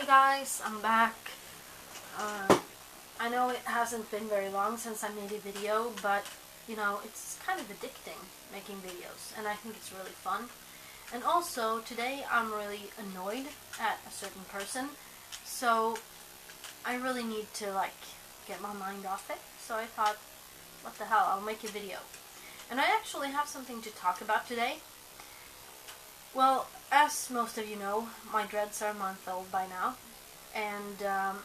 Hey guys, I'm back. I know it hasn't been very long since I made a video, but you know, it's kind of addicting making videos, and I think it's really fun. And also, today I'm really annoyed at a certain person, so I really need to get my mind off it. So I thought, what the hell, I'll make a video. And I actually have something to talk about today. Well, as most of you know, my dreads are a month old by now, and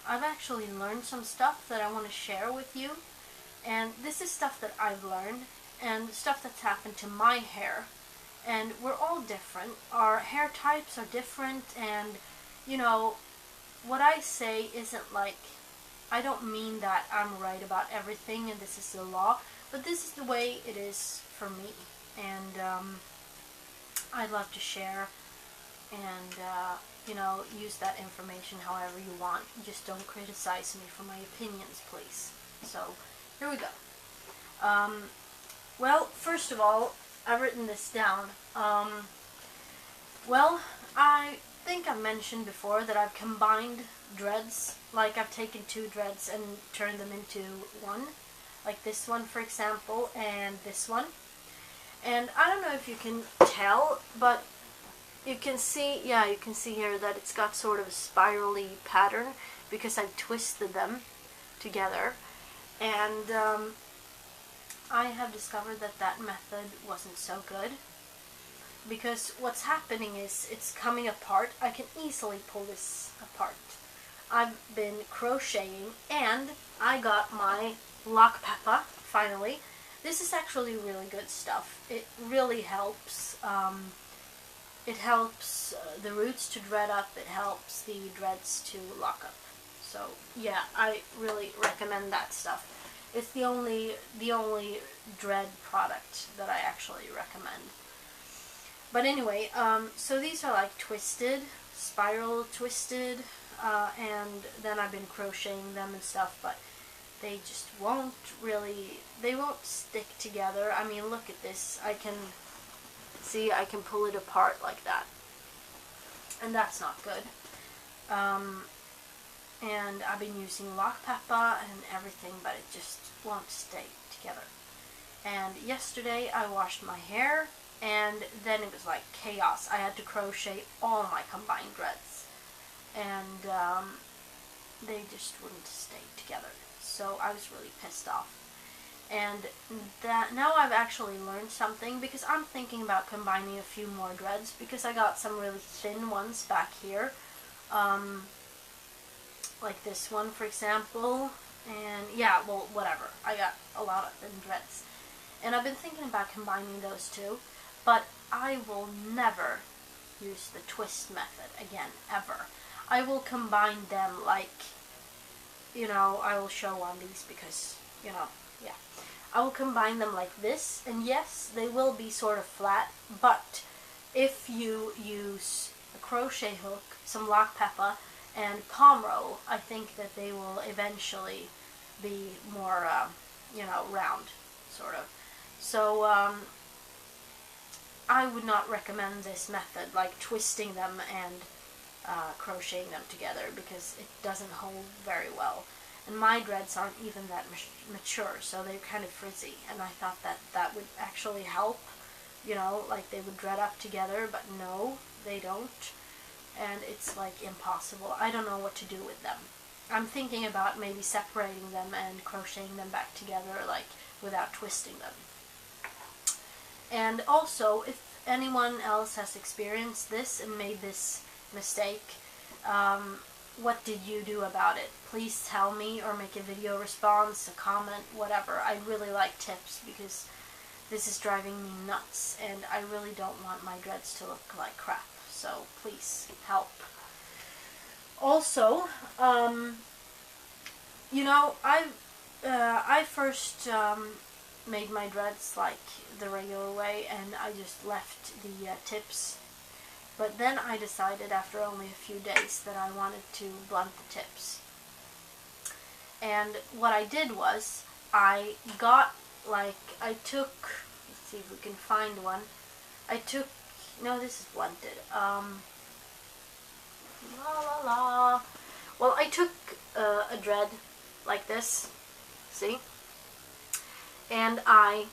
I've actually learned some stuff that I want to share with you. And this is stuff that I've learned, and stuff that's happened to my hair. And we're all different. Our hair types are different, and you know, what I say isn't I don't mean that I'm right about everything and this is the law, but this is the way it is for me. And I'd love to share and, you know, use that information however you want. Just don't criticize me for my opinions, please. So, here we go. Well, first of all, I've written this down. Well, I think I mentioned before that I've combined dreads. Like, I've taken two dreads and turned them into one. Like this one, for example, and this one. And I don't know if you can tell, but you can see, yeah, you can see here that it's got sort of a spirally pattern because I've twisted them together. And I have discovered that that method wasn't so good, because what's happening is it's coming apart. I can easily pull this apart. I've been crocheting and I got my Lock Peppa finally. This is actually really good stuff. It really helps. It helps the roots to dread up. It helps the dreads to lock up. So yeah, I really recommend that stuff. It's the only dread product that I actually recommend. But anyway, so these are like twisted, spiral twisted, and then I've been crocheting them and stuff, but they just won't really, they won't stick together. I mean, look at this. I can pull it apart like that. And that's not good. And I've been using Lock Peppa and everything, but it just won't stay together. And yesterday I washed my hair, and then it was like chaos. I had to crochet all my combined dreads, and they just wouldn't stay together. So I was really pissed off. And that now I've actually learned something, because I'm thinking about combining a few more dreads, because I got some really thin ones back here, like this one, for example. And yeah, well, whatever. I got a lot of thin dreads. And I've been thinking about combining those two, but I will never use the twist method again, ever. I will combine them you know, I will show on these because, you know, yeah. I will combine them like this, and yes, they will be sort of flat, but if you use a crochet hook, some Lock Peppa, and palm roll, I think that they will eventually be more, you know, round, sort of. So, I would not recommend this method, like twisting them and crocheting them together, because it doesn't hold very well. And my dreads aren't even that mature, so they're kind of frizzy, and I thought that that would actually help, you know, like they would dread up together, but no, they don't. And it's like impossible. I don't know what to do with them. I'm thinking about maybe separating them and crocheting them back together, like without twisting them. And also, if anyone else has experienced this and made this mistake, what did you do about it? Please tell me, or make a video response, a comment, whatever. I really like tips, because this is driving me nuts, and I really don't want my dreads to look like crap. So please help. Also, you know, I first made my dreads like the regular way, and I just left the tips. But then I decided after only a few days that I wanted to blunt the tips. And what I did was, I got I took, let's see if we can find one. No, this is blunted. La la la. Well, I took a dread like this, see? And I've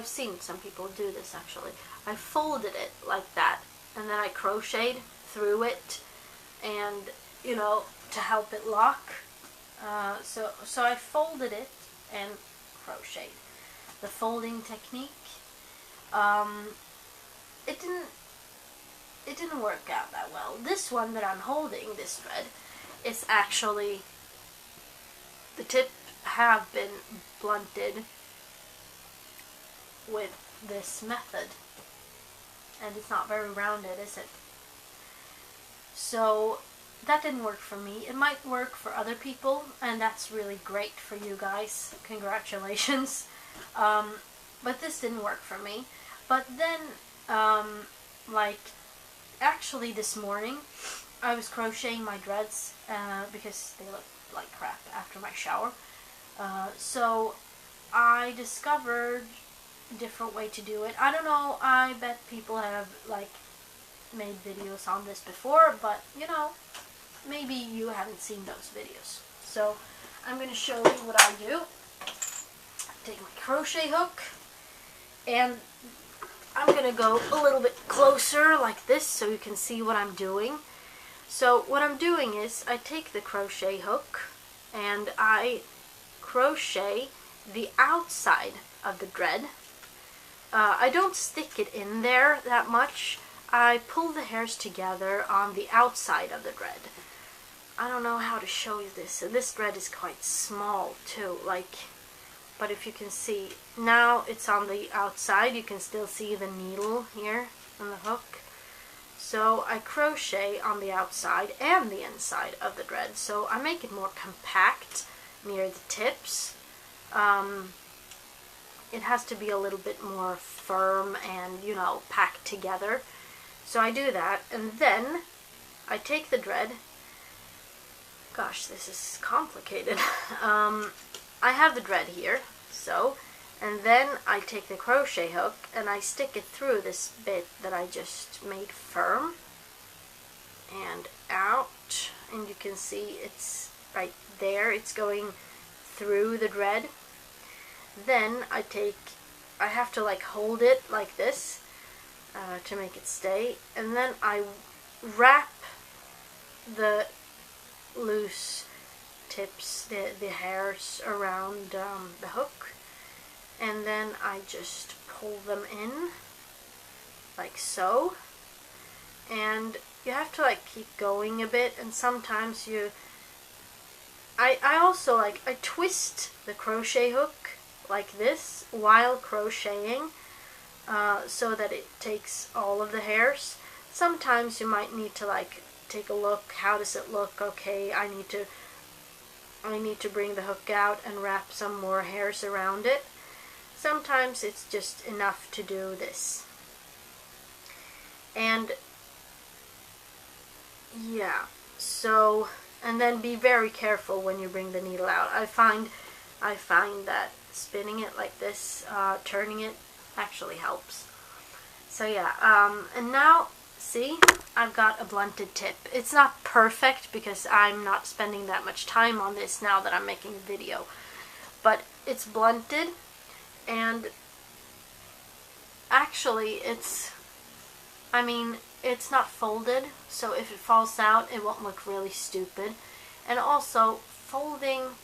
seen some people do this actually. I folded it like that, and then I crocheted through it, and you know, to help it lock. So I folded it and crocheted. The folding technique. It didn't work out that well. This one that I'm holding, this thread, is actually, the tip have been blunted with this method, and it's not very rounded, is it? So that didn't work for me. It might work for other people, and that's really great for you guys. Congratulations. But this didn't work for me. But then, like, actually this morning, I was crocheting my dreads because they look like crap after my shower. So I discovered a different way to do it. I don't know, I bet people have like made videos on this before, but you know, maybe you haven't seen those videos. So I'm going to show you what I do. Take my crochet hook, and I'm going to go a little bit closer like this so you can see what I'm doing. So what I'm doing is I take the crochet hook and I crochet the outside of the dread. I don't stick it in there that much. I pull the hairs together on the outside of the dread. I don't know how to show you this. And this thread is quite small too, but if you can see, now it's on the outside. You can still see the needle here on the hook. So I crochet on the outside and the inside of the thread. So I make it more compact near the tips. It has to be a little bit more firm and, you know, packed together. So I do that, and then I take the thread. Gosh, this is complicated. I have the thread here, so, and then I take the crochet hook and I stick it through this bit that I just made firm and out, and you can see it's right there, it's going through the thread. Then I have to like hold it like this to make it stay, and then I wrap the loose tips, the hairs around the hook, and then I just pull them in like so, and you have to like keep going a bit, and sometimes I also I twist the crochet hook like this while crocheting so that it takes all of the hairs. Sometimes you might need to like take a look, how does it look? Okay, I need to bring the hook out and wrap some more hairs around it. Sometimes it's just enough to do this. And yeah, so, and then be very careful when you bring the needle out. I find that spinning it like this, turning it, actually helps. So yeah, and now, see, I've got a blunted tip. It's not perfect because I'm not spending that much time on this now that I'm making a video. But it's blunted, and actually it's not folded, so if it falls out, it won't look really stupid. And also, folding,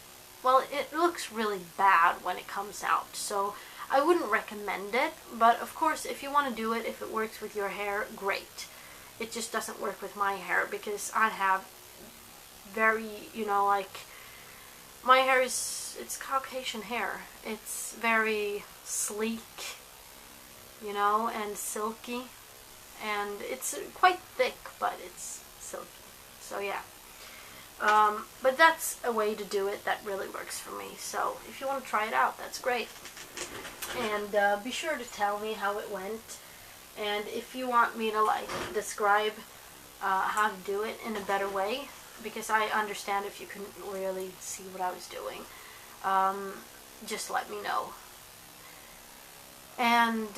well, it looks really bad when it comes out, so I wouldn't recommend it. But of course, if you want to do it, if it works with your hair, great. It just doesn't work with my hair because I have very, my hair it's Caucasian hair. It's very sleek, and silky. And it's quite thick, but it's silky. So yeah. But that's a way to do it that really works for me. So if you want to try it out, that's great. And be sure to tell me how it went. And if you want me to describe how to do it in a better way, because I understand if you couldn't really see what I was doing, just let me know. And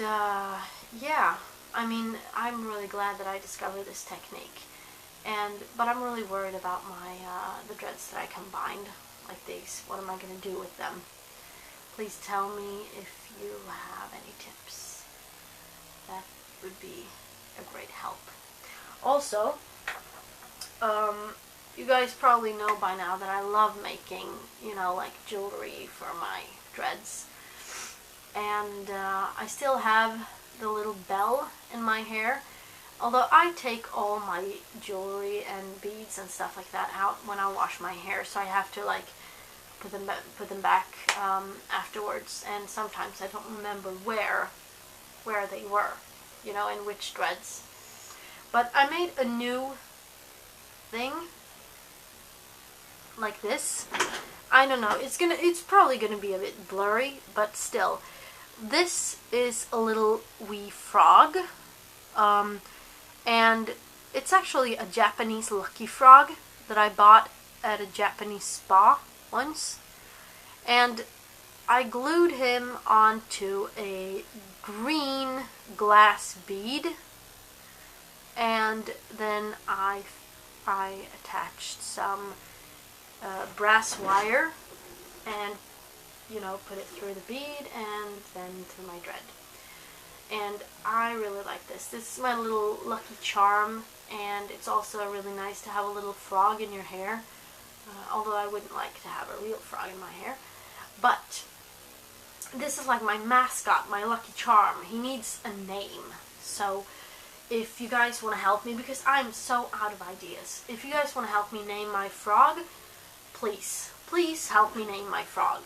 yeah, I'm really glad that I discovered this technique. But I'm really worried about my the dreads that I combined like these. What am I going to do with them? Please tell me if you have any tips. That would be a great help. Also, you guys probably know by now that I love making, you know, like jewelry for my dreads. And I still have the little bell in my hair. Although I take all my jewelry and beads and stuff like that out when I wash my hair, so I have to like put them back afterwards. And sometimes I don't remember where they were, you know, in which dreads. But I made a new thing like this. I don't know. It's probably gonna be a bit blurry, but still, this is a little wee frog. And it's actually a Japanese lucky frog that I bought at a Japanese spa once. And I glued him onto a green glass bead. And then I attached some brass wire and, you know, put it through the bead and then through my dread. And I really like this. This is my little lucky charm, and it's also really nice to have a little frog in your hair, although I wouldn't like to have a real frog in my hair. But this is like my mascot, my lucky charm. He needs a name. So if you guys want to help me, because I'm so out of ideas, if you guys want to help me name my frog, please help me name my frog.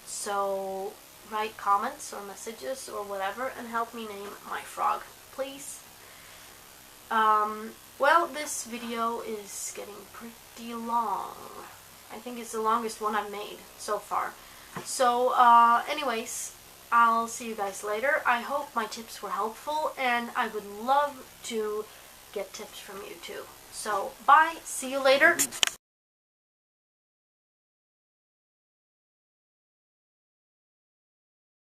So write comments or messages or whatever and help me name my frog, please. Well, this video is getting pretty long. I think it's the longest one I've made so far. So anyways, I'll see you guys later. I hope my tips were helpful, and I would love to get tips from you too. So bye, see you later.